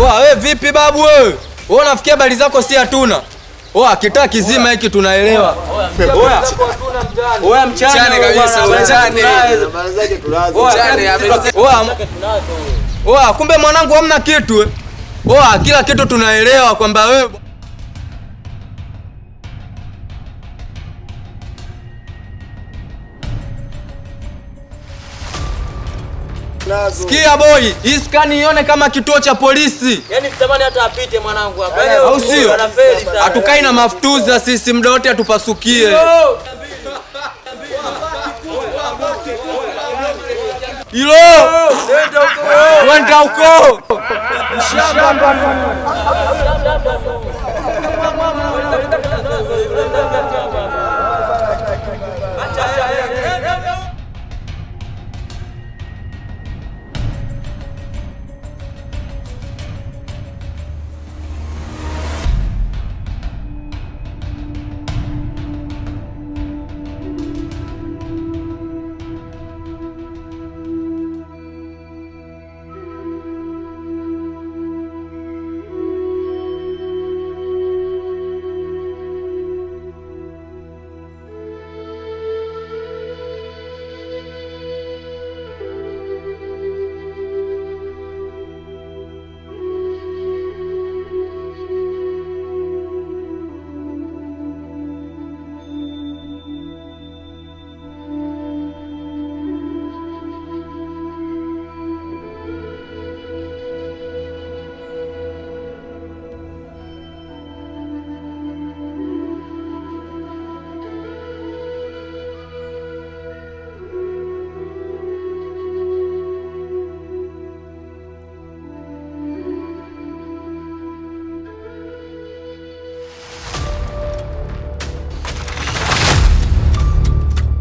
Oa wewe vipi babu wewe? Wewe unafikia habari zako si hatuna. Oa kitaa kizima hiki tunaelewa. Oya. Oya mchane kabisa, mchane. Habari zake tunazo. Oa kumbe mwanangu hamna kitu. Oa kila kitu tunaelewa kwamba wewe Sikia boy, hii skani ione kama kituo cha polisi. Yaani sitamani hata apite mwanangu hapa. Au sio? Hatukai na mafutuza sisi muda wote atupasukie. Hilo! Wenda huko.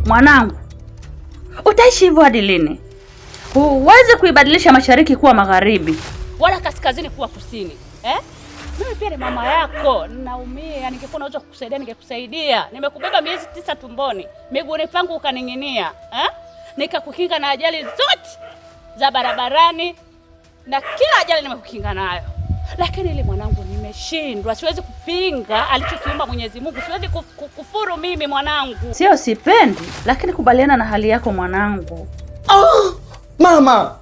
Mwanangu, utaishi hivyo hadi lini? Huwezi kuibadilisha mashariki kuwa magharibi, wala kaskazini kuwa kusini. Mimi pia ni mama yako, naumia. Ningekuwa naweza kukusaidia ningekusaidia. Nimekubeba miezi 9 tumboni, miguuni pangu ukaning'inia, nikakukinga na ajali zote za barabarani na kila ajali nimekukinga nayo. Lakini ile mwanangu nimeshindwa, siwezi kupinga alichokiumba Mwenyezi Mungu, siwezi kufuru mimi mwanangu. Sio sipendi, lakini kubaliana na hali yako mwanangu. Mama,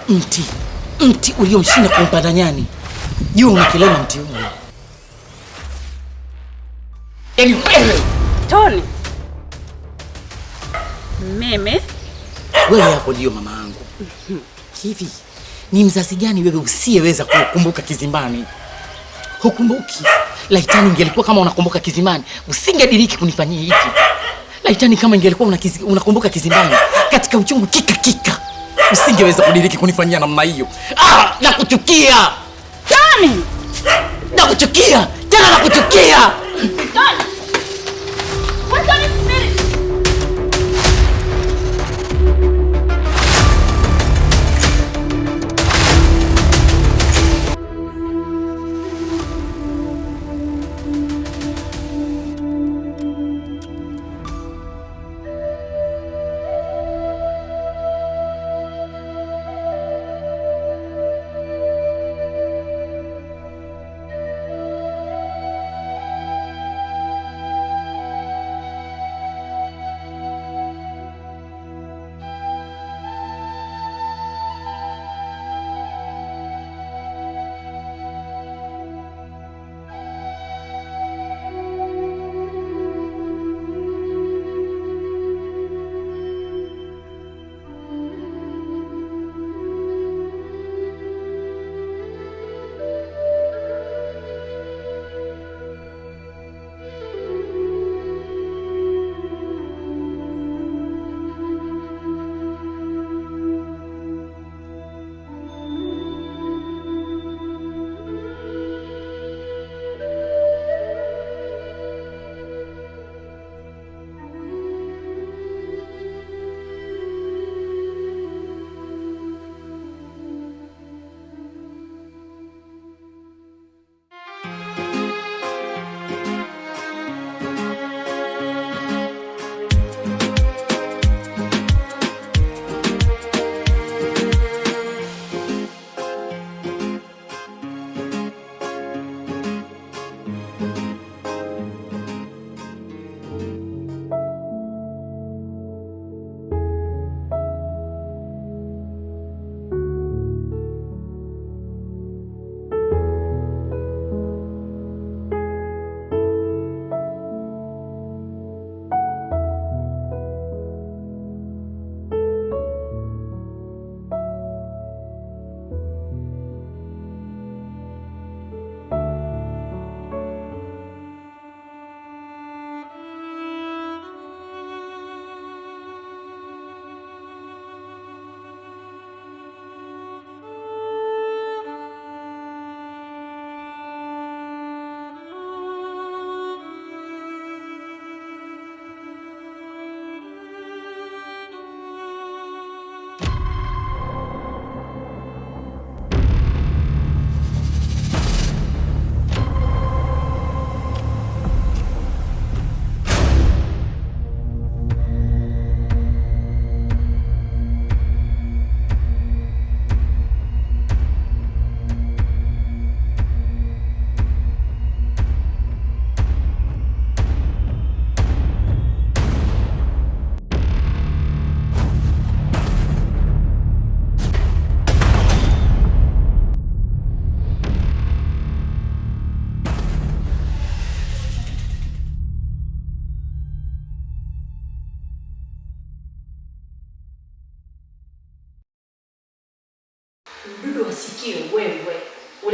mti uliomshinda kumpanda nyani. Jua unakilema mti ule. Yaani wewe, Tony. Mimi wewe hapo ndio mama yangu. Hivi ni mzazi gani wewe usiyeweza kukumbuka kizimbani? Hukumbuki? Laitani ingelikuwa kama unakumbuka kizimbani, usingediriki kunifanyia hivi. Laitani kama ingelikuwa unakumbuka kizimbani, katika uchungu kika, usingeweza kudiriki kunifanyia namna hiyo. Nakuchukia. Tony! Nakuchukia. Tena nakuchukia. Tony!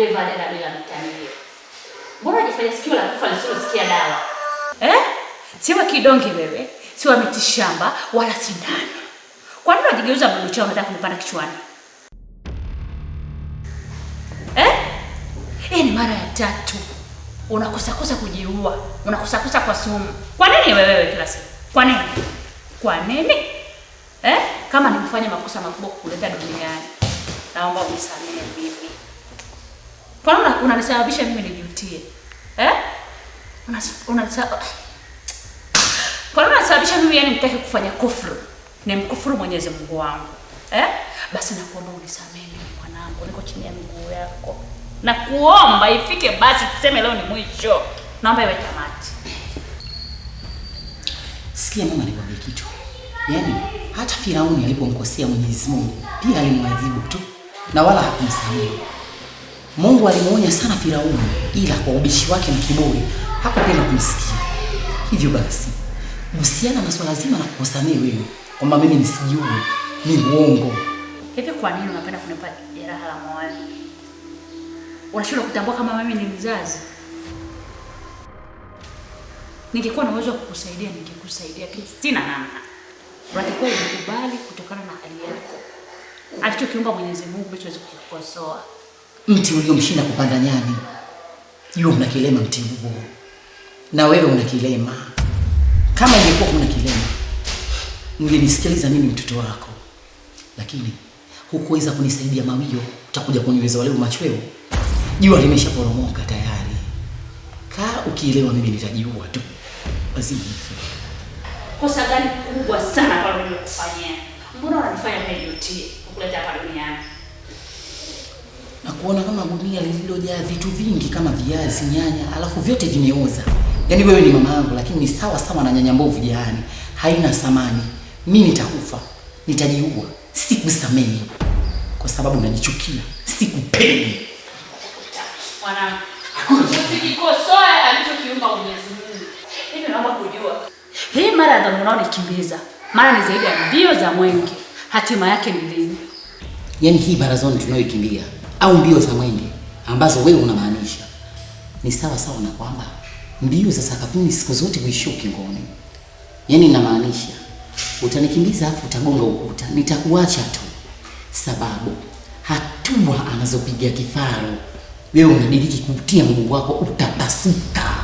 uleva dada bila mtania. Mbona unajifanya sikio la kufa lisilosikia dawa? Siwa kidonge wewe, siwa mitishamba wala sindano. Kwa nini unajigeuza mbele chao unataka kunipanda kichwani? Ni mara ya 3. Unakosa kujiua. Unakosa kwa sumu. Kwa nini wewe kila siku? Kwa nini? Kwa nini? Kama nimefanya makosa makubwa kukuleta duniani, naomba unisamehe mimi. Kwa nini unanisababisha mimi nijutie? Kwa nini unasababisha mimi yani nitake kufanya kufuru? Ni mkufuru Mwenyezi Mungu wangu. Basi nakuomba unisamehe mimi mwanangu, niko chini ya miguu yako. Na kuomba ifike basi tuseme leo ni mwisho. Naomba iwe tamati. Sikia mama, nikwambie kitu. Yaani hata Firauni alipomkosea Mwenyezi Mungu pia alimwadhibu tu na wala hakumsamehe. Mungu alimuonya sana Firauni, ila kwa ubishi wake na kiburi hakupenda kumsikia. Hivyo basi, husiana na swala zima la kukusamehe wewe kwamba mimi nisijue ni uongo. Hivi kwa nini unapenda kunipa jeraha la moyo? Unashindwa kutambua kama mimi ni mzazi? Ningekuwa na uwezo wa kukusaidia ningekusaidia, lakini sina namna. Unatakiwa ukubali kutokana na hali yako. Alichokiumba Mwenyezi Mungu mimi siwezi kukosoa. Mti uliomshinda kupanda nyani, jua una kilema mti huo. Na wewe una kilema. Kama ingekuwa kuna kilema, ungenisikiliza mimi mtoto wako. Lakini hukuweza kunisaidia mawio, utakuja kuniweza wale machweo. Jua limeshaporomoka tayari. Kaa ukielewa mimi nitajiua tu. Basi hivi. Kosa gani kubwa sana kwa mimi kufanyia? Mbona unanifanya mimi nijutie kukuleta hapa duniani? Na kuona kama gunia lililojaa vitu vingi kama viazi, nyanya, alafu vyote vimeoza. Yaani wewe ni mama yangu lakini ni sawa na nyanya mbovu jahani. Haina thamani. Mimi nitakufa, nitajiua, sikusamehe. Kwa sababu unanichukia, sikupendi. Mwanangu, usijikosoe alichokiumba Mwenyezi Mungu. Hivi naomba kujua. Hii marathon unaonikimbiza, mara ni zaidi ya mbio za mwenge. Hatima yake ni nini? Yaani hii marathon tunayoikimbia au mbio za mwenge ambazo wewe unamaanisha ni sawa na kwamba mbio za sakafuni siku zote huishia ukingoni. Yaani inamaanisha utanikimbiza afu utagonga ukuta, nitakuacha tu. Sababu hatua anazopiga kifaru wewe unadiriki kutia mguu wako utapasuka.